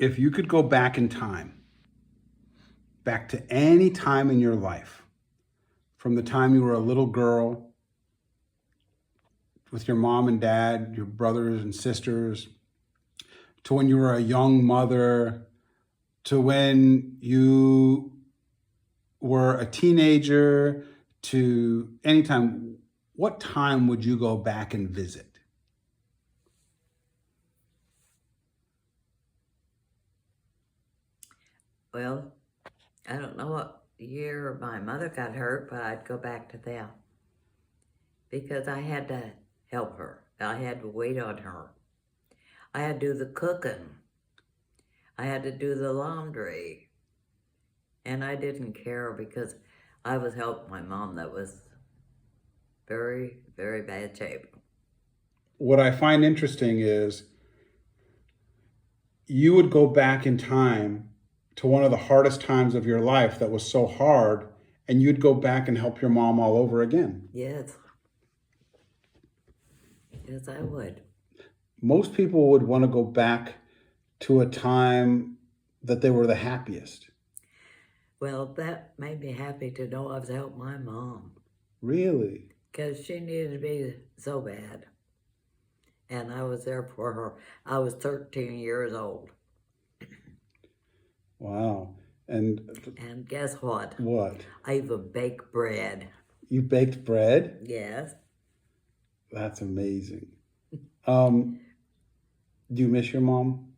If you could go back in time, back to any time in your life, from the time you were a little girl with your mom and dad, your brothers and sisters, to when you were a young mother, to when you were a teenager, to any time, what time would you go back and visit? Well, I don't know what year my mother got hurt, but I'd go back to them because I had to help her. I had to wait on her. I had to do the cooking. I had to do the laundry. And I didn't care because I was helping my mom that was very, very bad shape. What I find interesting is you would go back in time to one of the hardest times of your life that was so hard, and you'd go back and help your mom all over again. Yes. Yes, I would. Most people would want to go back to a time that they were the happiest. Well, that made me happy to know I was helping my mom Really? because she needed to be so bad. And I was there for her. I was 13 years old. Wow. And And guess what? what? I even baked bread. You baked bread? Yes. That's amazing. Do you miss your mom?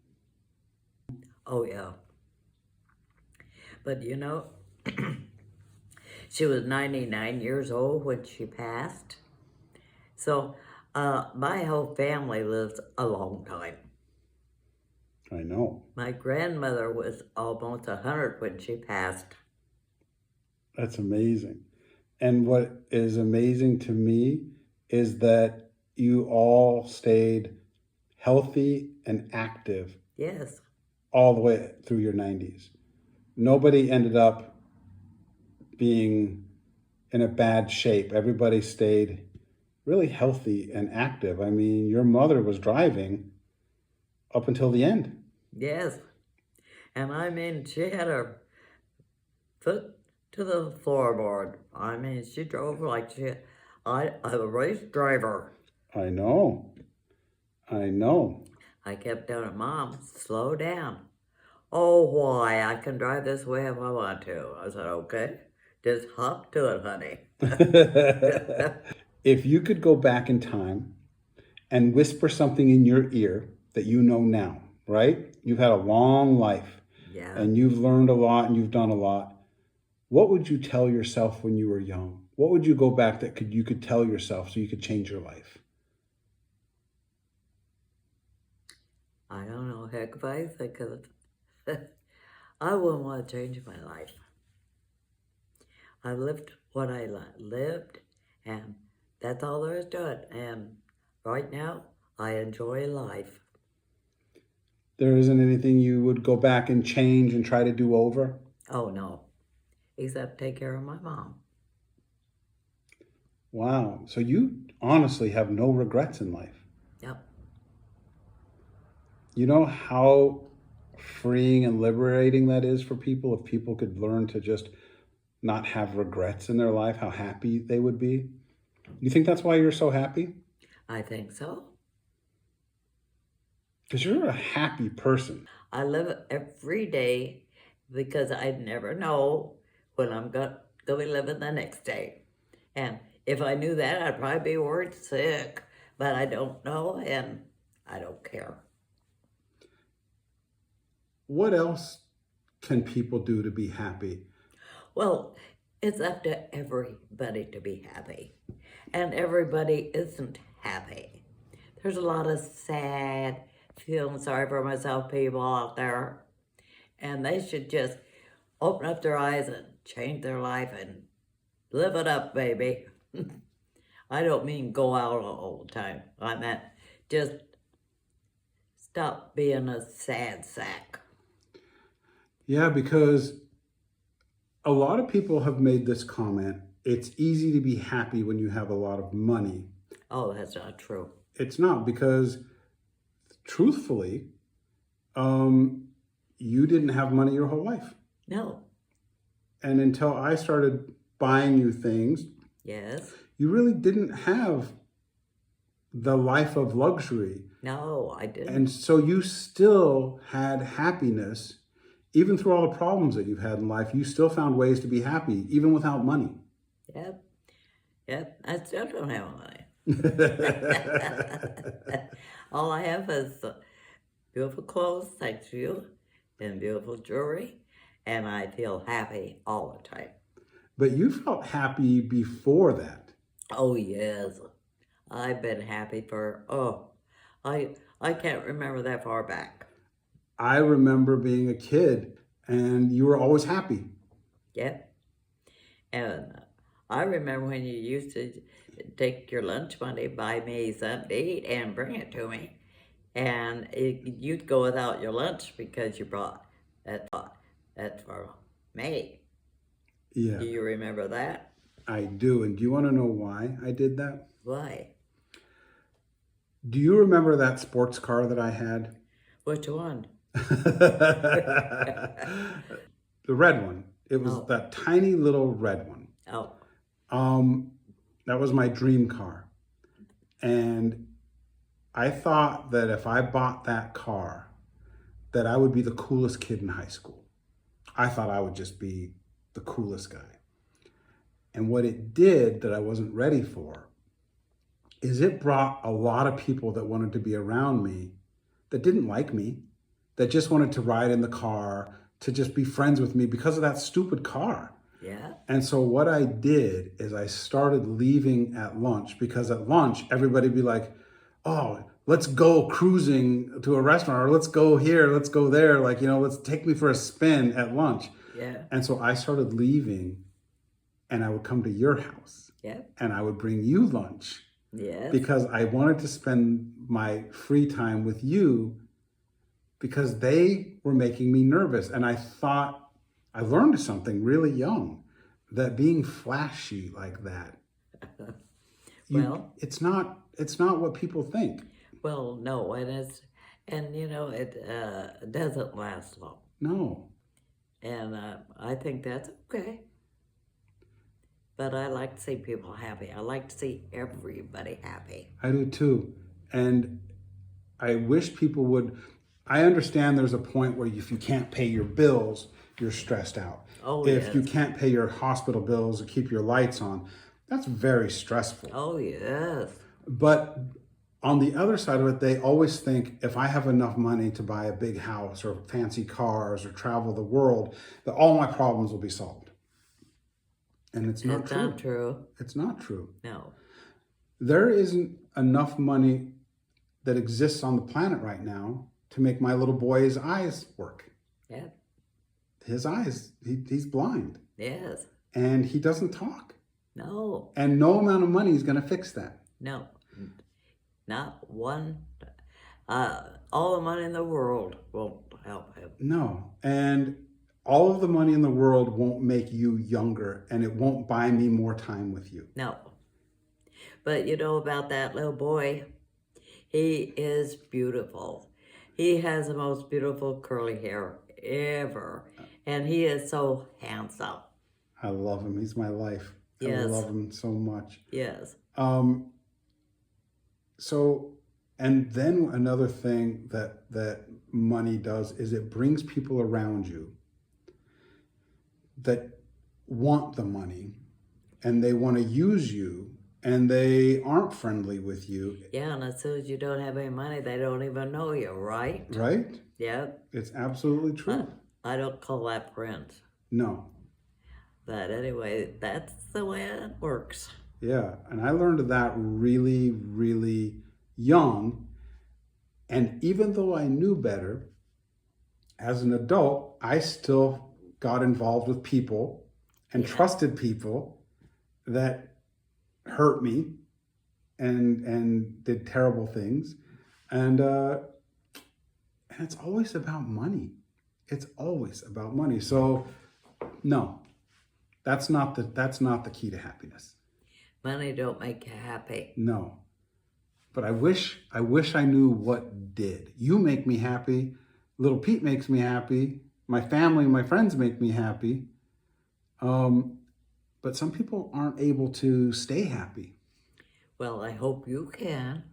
Oh, yeah. But you know, she was 99 years old when she passed. So my whole family lives a long time. I know. My grandmother was almost 100 when she passed. That's amazing. And what is amazing to me is that you all stayed healthy and active Yes. all the way through your 90s. Nobody ended up being in a bad shape. Everybody stayed really healthy and active. I mean, your mother was driving up until the end. Yes. And I mean, she had her foot to the floorboard. I mean, she drove like I'm a race driver. I know. I know. I kept telling Mom, slow down. Oh, why? I can drive this way if I want to. I said, okay, just hop to it, honey. If you could go back in time and whisper something in your ear that you know now, right? You've had a long life Yeah. and you've learned a lot and you've done a lot. What would you tell yourself when you were young? What would you go back that you could tell yourself so you could change your life? I don't know, heck, if I think of it, I wouldn't want to change my life. I lived what I lived, and that's all there is to it. And right now, I enjoy life. There isn't anything you would go back and change and try to do over? Oh, no, except take care of my mom. Wow. So you honestly have no regrets in life. Yep. You know how freeing and liberating that is for people if people could learn to just not have regrets in their life, how happy they would be? You think that's why you're so happy? I think so. Because you're a happy person. I live every day because I never know when I'm going to be living the next day. And if I knew that, I'd probably be worried sick. But I don't know, and I don't care. What else can people do to be happy? Well, it's up to everybody to be happy. And everybody isn't happy. There's a lot of sad, feeling sorry for myself people out there. And they should just open up their eyes and change their life and live it up, baby. I don't mean go out all the time. I meant just stop being a sad sack. Yeah, because a lot of people have made this comment. It's easy to be happy when you have a lot of money. Oh, that's not true. It's not, because truthfully, you didn't have money your whole life. No. And until I started buying you things, Yes. you really didn't have the life of luxury. No, I didn't. And so you still had happiness. Even through all the problems that you've had in life, you still found ways to be happy, even without money. Yep. Yep. I still don't have money. All I have is beautiful clothes, thanks to you, and beautiful jewelry, and I feel happy all the time. But you felt happy before that. Oh, yes. I've been happy for, I can't remember that far back. I remember being a kid and you were always happy. Yep. And I remember when you used to take your lunch money, buy me something to eat, and bring it to me. And you'd go without your lunch because you brought that for me. Yeah, Do you remember that? I do. And do you want to know why I did that? Why? Do you remember that sports car that I had? Which one? The red one. It was Oh. that tiny little red one. Oh, That was my dream car. And I thought that if I bought that car, that I would be the coolest kid in high school. I thought I would just be the coolest guy. And what it did that I wasn't ready for is it brought a lot of people that wanted to be around me that didn't like me, that just wanted to ride in the car, to just be friends with me because of that stupid car. yeah. And so what I did is I started leaving at lunch, because at lunch, everybody would be like, oh, let's go cruising to a restaurant, or let's go here, let's go there. Like, let's take me for a spin at lunch. Yeah. And so I started leaving and I would come to your house Yeah. and I would bring you lunch Yes. because I wanted to spend my free time with you, because they were making me nervous. And I thought I learned something really young, that being flashy like that, Well, it's not what people think. well, no, it doesn't last long. No. And I think that's okay. But I like to see people happy. I like to see everybody happy. I do too. And I wish people would. I understand there's a point where if you can't pay your bills, you're stressed out. Oh, If yes. you can't pay your hospital bills or keep your lights on, that's very stressful. Oh, yes. But on the other side of it, they always think if I have enough money to buy a big house or fancy cars or travel the world, that all my problems will be solved. And it's not It's true. not true. It's not true. No. There isn't enough money that exists on the planet right now to make my little boy's eyes work. Yeah. His eyes, he's blind Yes. and he doesn't talk. No. And no amount of money is going to fix that. No. Not one. All the money in the world won't help him. No. And all of the money in the world won't make you younger, and it won't buy me more time with you. No. But you know about that little boy? He is beautiful. He has the most beautiful curly hair ever. And he is so handsome. I love him. He's my life. Yes. I love him so much. Yes. So, and then another thing that money does is it brings people around you that want the money and they want to use you and they aren't friendly with you. Yeah, and as soon as you don't have any money, they don't even know you, right? Right? Yep. It's absolutely true. I don't call that friends. No. But anyway, that's the way it works. Yeah. And I learned that really, really young. And even though I knew better, as an adult, I still got involved with people and trusted people that hurt me and did terrible things. And it's always about money. It's always about money. So no, that's not the key to happiness. Money don't make you happy. No. But I wish I knew what did. You make me happy. Little Pete makes me happy. My family, my friends make me happy. But some people aren't able to stay happy. Well, I hope you can.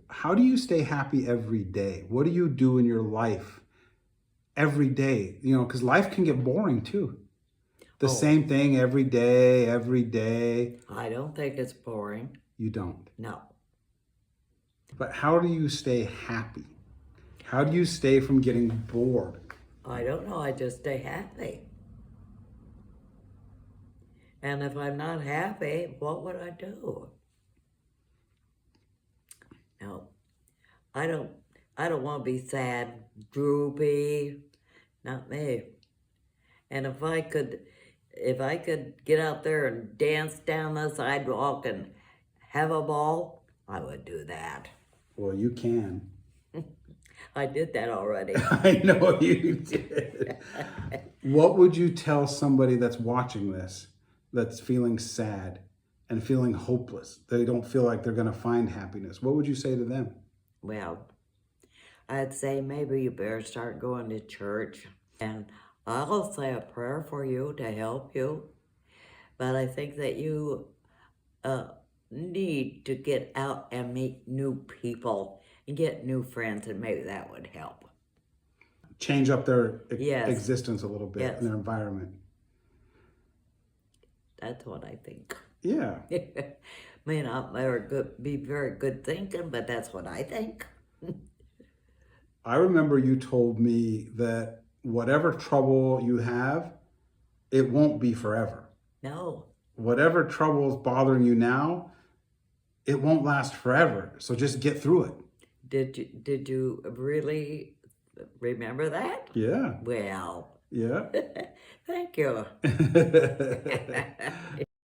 How do you stay happy every day? What do you do in your life every day? You know, because life can get boring too. The same thing every day, every day. I don't think it's boring. You don't. No. But how do you stay happy? How do you stay from getting bored? I don't know. I just stay happy. And if I'm not happy, what would I do? No. I don't want to be sad, droopy. Not me. And if I could get out there and dance down the sidewalk and have a ball, I would do that. Well, you can. I did that already. I know you did. What would you tell somebody that's watching this, that's feeling sad and feeling hopeless? They don't feel like they're going to find happiness. What would you say to them? Well, I'd say maybe you better start going to church. And I'll say a prayer for you to help you. But I think that you need to get out and meet new people and get new friends, and maybe that would help. Change up their Yes. existence a little bit Yes. in their environment. That's what I think. Yeah. May not be very good thinking, but that's what I think. I remember you told me that whatever trouble you have, it won't be forever. No. Whatever trouble is bothering you now, it won't last forever. So just get through it. Did you really remember that? Yeah. Well, Yeah. thank you.